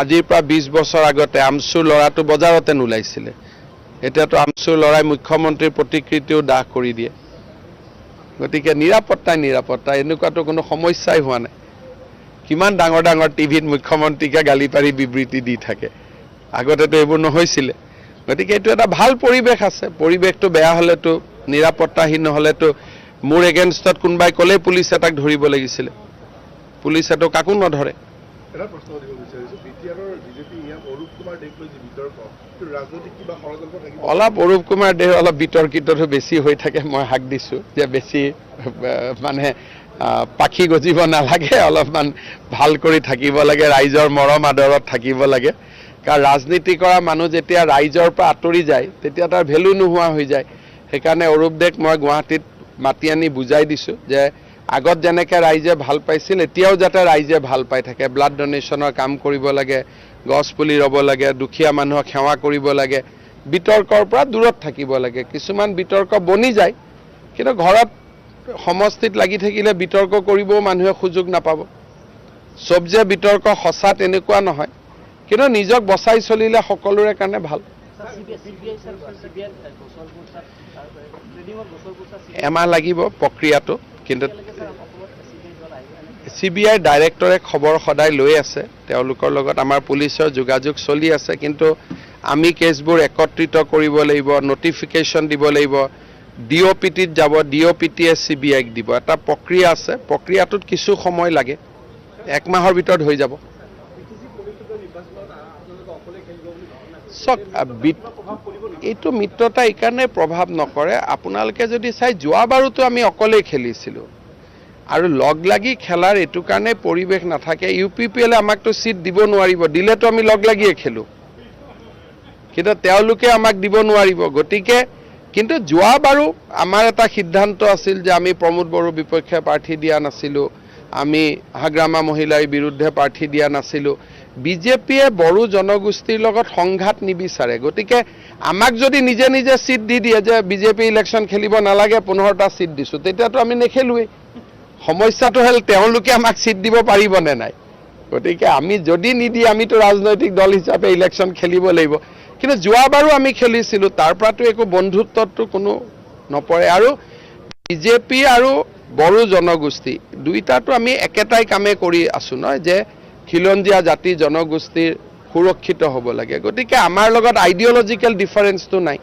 আজিৰ পৰা 20 বছৰ আগতে আমচুৰ ল'ৰাটো বজাৰতে নোলাইছিলে এতিয়াতো আমচুৰ ল'ৰাই মুখ্যমন্ত্ৰীৰ প্ৰতিকৃতিও দাহ কৰি দিয়ে গতিকে নিৰাপত্তা এনেকুৱাটো কোনো সমস্যাই হোৱা নাই কিমান ডাঙৰ ডাঙৰ টিভিত মুখ্যমন্ত্ৰীকে গালি পাৰি বিবৃতি দি থাকে আগতেতো এইবোৰ নহৈছিলে গতিকে এইটো এটা ভাল পৰিৱেশ আছে পৰিৱেশটো বেয়া হলেতো নিৰাপত্তাহীন নহলেতো মোৰ এগেইনষ্টত কোনোবাই ক'লে পুলিচ এটাক ধৰিব লাগিছিলে পুলিচেতো কাকো নধৰে এটা প্ৰশ্ন দিব বিচাৰিছো বিটিআৰৰ বিজেপি ইয়াত অৰূপ কুমাৰ দেশ লৈ যে বিতৰ্ক ৰাজনৈতিক কিবা ষড়যন্ত্ৰ থাকিব অলপ অৰূপ কুমাৰ দেশ অলপ বিতৰ্কিতটো বেছি হৈ থাকে মই হাক দিছোঁ যে বেছি মানে পাখি গজিব নালাগে অলপমান ভাল কৰি থাকিব লাগে ৰাইজৰ মৰম আদৰত থাকিব লাগে কাৰণ ৰাজনীতি কৰা মানুহ যেতিয়া ৰাইজৰ পৰা আঁতৰি যায় তেতিয়া তাৰ ভেলু নোহোৱা হৈ যায় সেইকাৰণে অৰূপ দেশ মই গুৱাহাটীত মাতি আনি বুজাই দিছোঁ যে আগত যেনেকৈ ৰাইজে ভাল পাইছিল এতিয়াও যাতে ৰাইজে ভাল পাই থাকে ব্লাড ডোনেশ্যনৰ কাম কৰিব লাগে গছ পুলি ৰুব লাগে দুখীয়া মানুহক সেৱা কৰিব লাগে বিতৰ্কৰ পৰা দূৰত থাকিব লাগে কিছুমান বিতৰ্ক বনি যায় কিন্তু ঘৰত সমষ্টিত লাগি থাকিলে বিতৰ্ক কৰিবও মানুহে সুযোগ নাপাব সব যে বিতৰ্ক সঁচা তেনেকুৱা নহয় কিন্তু নিজক বচাই চলিলে সকলোৰে কাৰণে ভাল এমাহ লাগিব প্ৰক্ৰিয়াটো কিন্তু CBI ডাইৰেক্টৰে খবৰ সদায় লৈ আছে তেওঁলোকৰ লগত আমাৰ পুলিচৰ যোগাযোগ চলি আছে কিন্তু আমি কেছবোৰ একত্ৰিত কৰিব লাগিব নটিফিকেশ্যন দিব লাগিব DOPTত যাব DOPTয়ে CBIক দিব এটা প্ৰক্ৰিয়া আছে প্ৰক্ৰিয়াটোত কিছু সময় লাগে এক মাহৰ ভিতৰত হৈ যাব এইটো মিত্ৰতা এইকাৰণে প্ৰভাৱ নকৰে আপোনালোকে যদি চাই যোৱাবাৰুতো আমি অকলেই খেলিছিলোঁ আৰু লগ লাগি খেলাৰ এইটো কাৰণে পৰিৱেশ নাথাকে UPPL আমাকতো সিট দিব নোৱাৰিব দিলেতো আমি লগ লাগিয়ে খেলো কিন্তু তেওঁলোকে আমাক দিব নোৱাৰিব গতিকে কিন্তু যোৱাবাৰু আমাৰ এটা সিদ্ধান্ত আছিল যে আমি প্ৰমোদ বড়োৰ বিপক্ষে প্ৰাৰ্থী দিয়া নাছিলোঁ আমি হাগ্ৰামা মহিলাৰ বিৰুদ্ধে প্ৰাৰ্থী দিয়া নাছিলোঁ বিজেপিয়ে বড়ো জনগোষ্ঠীৰ লগত সংঘাত নিবিচাৰে গতিকে আমাক যদি নিজে নিজে সিট দি দিয়ে যে বিজেপি ইলেকশ্যন খেলিব নালাগে 15টা সিট দিছোঁ তেতিয়াতো আমি নেখেলোৱেই সমস্যাটো হ'ল তেওঁলোকে আমাক সিট দিব পাৰিবনে নাই গতিকে আমি যদি নিদিয়ে আমিতো ৰাজনৈতিক দল হিচাপে ইলেকশ্যন খেলিব লাগিব কিন্তু যোৱাবাৰো আমি খেলিছিলোঁ তাৰ পৰাতো একো বন্ধুত্বটো কোনো নপৰে আৰু বিজেপি আৰু বড়ো জনগোষ্ঠী দুইটাতো আমি একেটাই কামে কৰি আছোঁ নহয় যে খিলঞ্জীয়া জাতি জনগোষ্ঠীৰ সুৰক্ষিত হ'ব লাগে গতিকে আমাৰ লগত আইডিঅলজিকেল ডিফাৰেন্সটো নাই